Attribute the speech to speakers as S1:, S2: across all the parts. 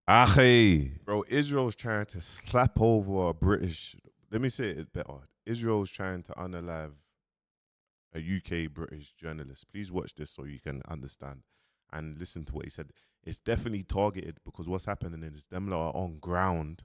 S1: Ache. Bro, Israel's trying to slap over a British. Let me say it better. Israel's trying to unalive a UK British journalist. Please watch this so you can understand and listen to what he said. It's definitely targeted because what's happening is them lot are on ground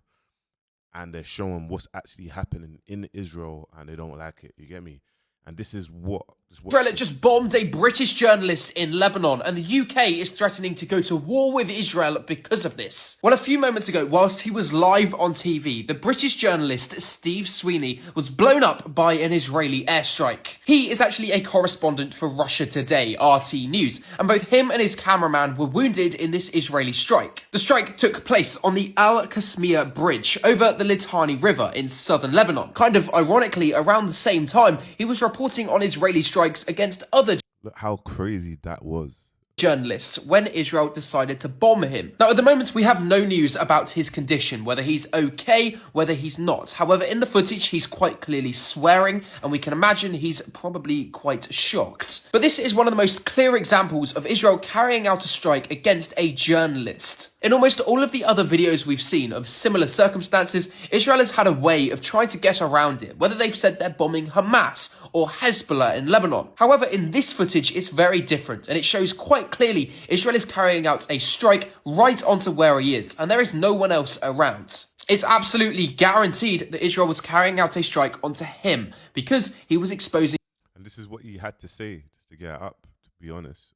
S1: and they're showing what's actually happening in Israel and they don't like it. You get me? And this is what.
S2: Israel just bombed a British journalist in Lebanon, and the UK is threatening to go to war with Israel because of this. Well, a few moments ago, whilst he was live on TV, the British journalist Steve Sweeney was blown up by an Israeli airstrike. He is actually a correspondent for Russia Today, RT News, and both him and his cameraman were wounded in this Israeli strike. The strike took place on the Al Qasmiya Bridge over the Litani River in southern Lebanon. Kind of ironically, around the same time, he was reporting on Israeli strikes against other
S1: Look how crazy that was.
S2: Journalists when Israel decided to bomb him. Now, at the moment, we have no news about his condition, whether he's okay, whether he's not. However, in the footage, he's quite clearly swearing, and we can imagine he's probably quite shocked. But this is one of the most clear examples of Israel carrying out a strike against a journalist. In almost all of the other videos we've seen of similar circumstances, Israel has had a way of trying to get around it, whether they've said they're bombing Hamas or Hezbollah in Lebanon. However, in this footage, it's very different, and it shows quite clearly Israel is carrying out a strike right onto where he is, and there is no one else around. It's absolutely guaranteed that Israel was carrying out a strike onto him because he was exposing.
S1: And this is what he had to say just to get it up, to be honest.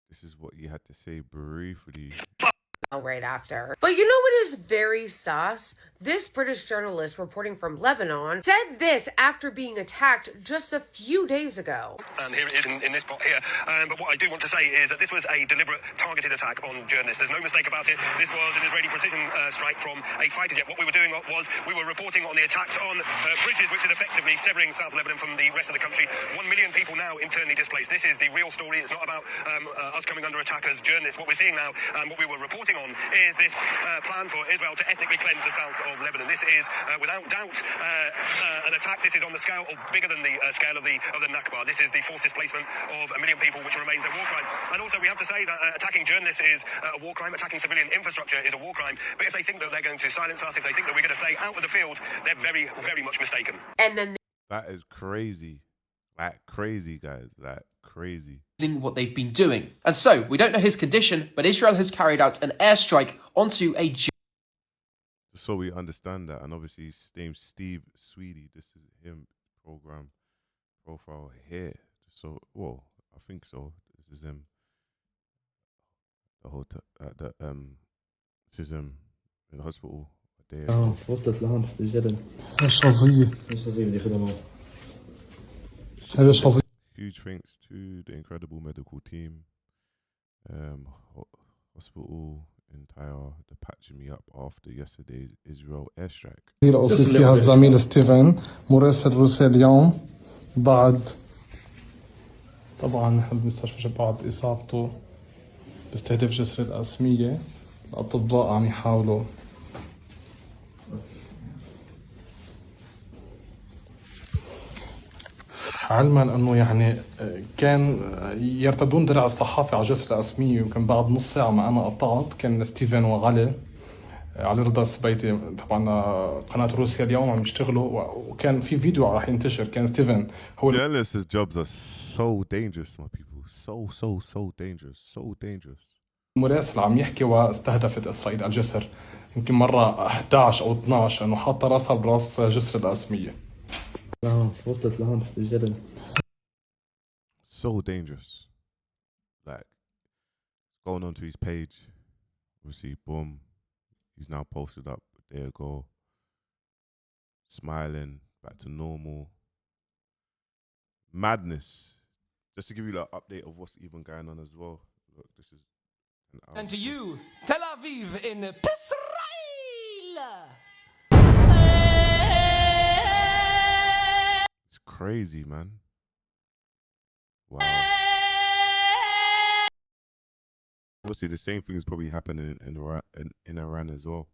S1: This is what he had to say briefly.
S3: Right after. But you know what is very sus? This British journalist reporting from Lebanon said this after being attacked just a few days ago.
S4: And here it is in this spot here. But what I do want to say is that this was a deliberate, targeted attack on journalists. There's no mistake about it. This was an Israeli precision strike from a fighter jet. What we were doing was we were reporting on the attacks on bridges, which is effectively severing South Lebanon from the rest of the country. 1 million people now internally displaced. This is the real story. It's not about us coming under attack as journalists. What we're seeing now and what we were reporting on is this plan for Israel to ethnically cleanse the south of Lebanon. This is, without doubt, an attack. This is on the scale of bigger than the scale of the Nakba. This is the forced displacement of 1 million people, which remains a war crime. And also, we have to say that attacking journalists is a war crime. Attacking civilian infrastructure is a war crime. But if they think that they're going to silence us, if they think that we're going to stay out of the field, they're very, very much mistaken.
S3: And then
S1: That is crazy. Like crazy, guys. Like crazy.
S2: What they've been doing. And so, we don't know his condition, but Israel has carried out an airstrike onto a
S1: So we understand that. And obviously his name's Steve Sweeney. This is him program profile here. So, well, I think so. This is him. The whole this is him in the hospital.
S5: وصلت لهون في الجبل.
S6: ايش قضية؟
S5: ايش قصدي بدي اخذها معه.
S6: هذا ايش قضية؟
S1: Huge thanks to the incredible medical team, hospital entire, the patching me up after yesterday's Israel airstrike.
S6: أصيب فيها الزميل ستيفن مراسل روسيا اليوم طبعا نحن بمستشفى بعد إصابته باستهداف جسر القاسمية. الأطباء عم يحاولوا علما انه يعني كان يرتدون درع الصحافة على جسر القاسمية، وكان بعد نص ساعة ما انا قطعت كان ستيفن وعلي على رضا السبيتي طبعا قناة روسيا اليوم عم يشتغلوا، وكان في فيديو راح ينتشر كان ستيفن هو.
S1: Journalists' jobs are so dangerous, my people. So dangerous.
S6: المراسل عم يحكي واستهدفت اسرائيل الجسر يمكن مرة 11 او 12 انه حاطة راسها براس جسر القاسمية.
S5: وصلت لهون في الجبل.
S1: So dangerous. Like going onto his page, we see boom, he's now posted up. There you go. Smiling, back to normal. Madness. Just to give you an update of what's even going on as well. Look, this is
S7: And to you, Tel Aviv in Israel.
S1: It's crazy, man. Wow. Obviously, the same thing is probably happening in Iran as well.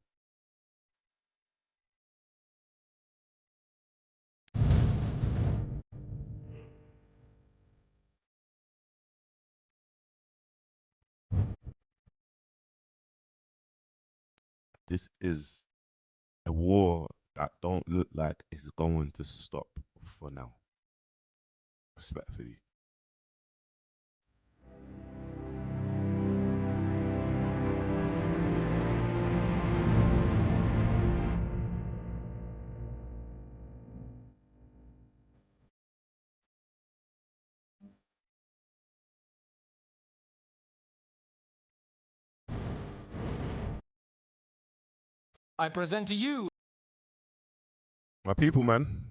S1: this is a war that don't look like it's going to stop for now. Respectfully.
S7: I present to you.
S1: My people, man.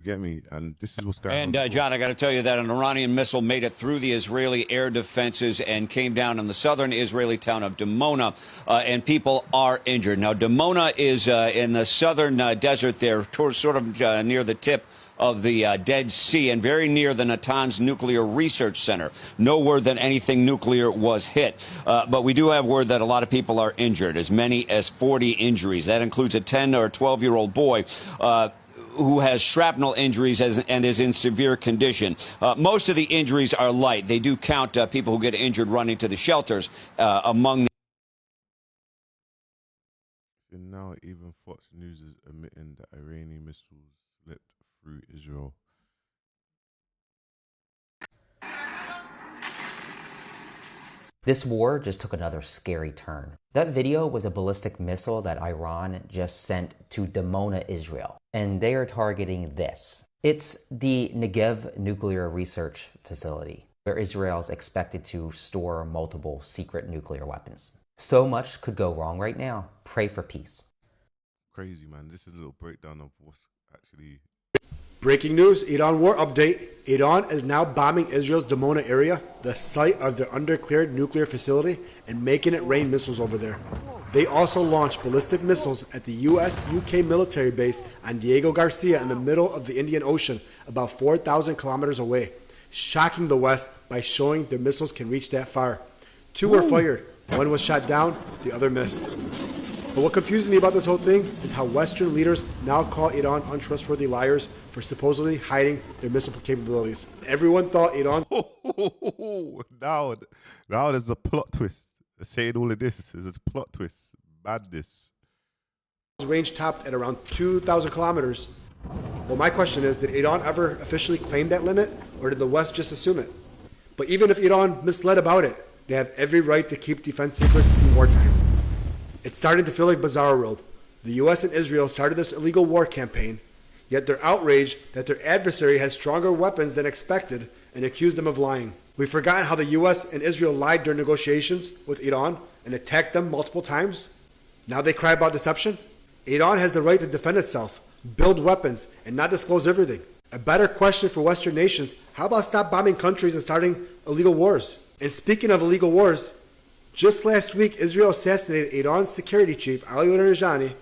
S1: You get me? And this is what's going
S8: And
S1: on.
S8: John, I got to tell you that an Iranian missile made it through the Israeli air defenses and came down in the southern Israeli town of Dimona, and people are injured. Now, Dimona is in the southern desert there, towards sort of near the tip of the Dead Sea and very near the Natanz Nuclear Research Center. No word that anything nuclear was hit, but we do have word that a lot of people are injured, as many as 40 injuries. That includes a 10 or 12-year-old boy who has shrapnel injuries and is in severe condition. Most of the injuries are light. They do count people who get injured running to the shelters among the
S1: And now even Fox News is admitting that Iranian missiles slipped through Israel.
S9: This war just took another scary turn. That video was a ballistic missile that Iran just sent to Dimona, Israel, and they are targeting this. It's the Negev nuclear research facility, where Israel is expected to store multiple secret nuclear weapons. So much could go wrong right now. Pray for peace.
S1: Crazy, man. This is a little breakdown of what's actually...
S10: Breaking news, Iran war update. Iran is now bombing Israel's Dimona area, the site of their undeclared nuclear facility, and making it rain missiles over there. They also launched ballistic missiles at the US-UK military base on Diego Garcia in the middle of the Indian Ocean, about 4,000 kilometers away, shocking the West by showing their missiles can reach that far. Two were fired. One was shot down, the other missed. But what confuses me about this whole thing is how Western leaders now call Iran untrustworthy liars for supposedly hiding their missile capabilities. Everyone thought Iran...
S1: Now there's a plot twist. Saying all of this is a plot twist. Badness.
S10: range topped at around 2,000 kilometers. Well, my question is, did Iran ever officially claim that limit, or did the West just assume it? But even if Iran misled about it, they have every right to keep defense secrets in wartime. It's starting to feel like Bizarro World. The US and Israel started this illegal war campaign, yet they're outraged that their adversary has stronger weapons than expected and accused them of lying. We've forgotten how the US and Israel lied during negotiations with Iran and attacked them multiple times. Now they cry about deception? Iran has the right to defend itself, build weapons, and not disclose everything. A better question for Western nations, how about stop bombing countries and starting illegal wars? And speaking of illegal wars, just last week Israel assassinated Iran's security chief Ali Larijani,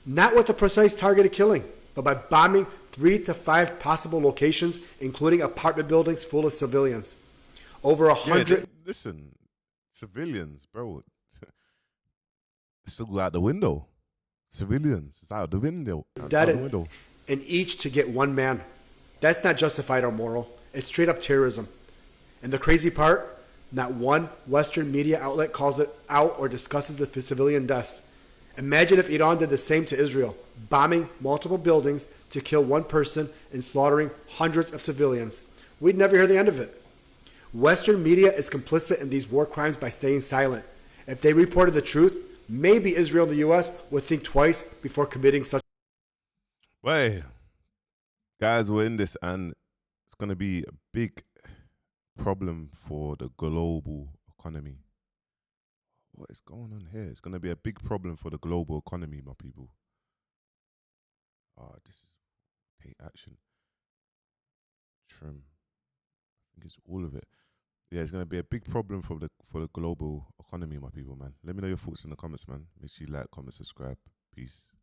S10: not with a precise targeted killing, but by bombing 3 to 5 possible locations, including apartment buildings full of civilians. Over 100...
S1: listen, civilians, bro. It's still out the window. Civilians, it's out the window.
S10: Dead, and each to get one man. That's not justified or moral. It's straight up terrorism. And the crazy part, not one Western media outlet calls it out or discusses the civilian deaths. Imagine if Iran did the same to Israel, bombing multiple buildings to kill one person and slaughtering hundreds of civilians. We'd never hear the end of it. Western media is complicit in these war crimes by staying silent. If they reported the truth, maybe Israel and the US would think twice before committing such...
S1: Wait, guys, we're in this, and it's going to be a big problem for the global economy. What is going on here? It's going to be a big problem for the global economy, my people. This is take action. Trim. I think it's all of it. Yeah, it's going to be a big problem for the global economy, my people, man. Let me know your thoughts in the comments, man. Make sure you like, comment, subscribe. Peace.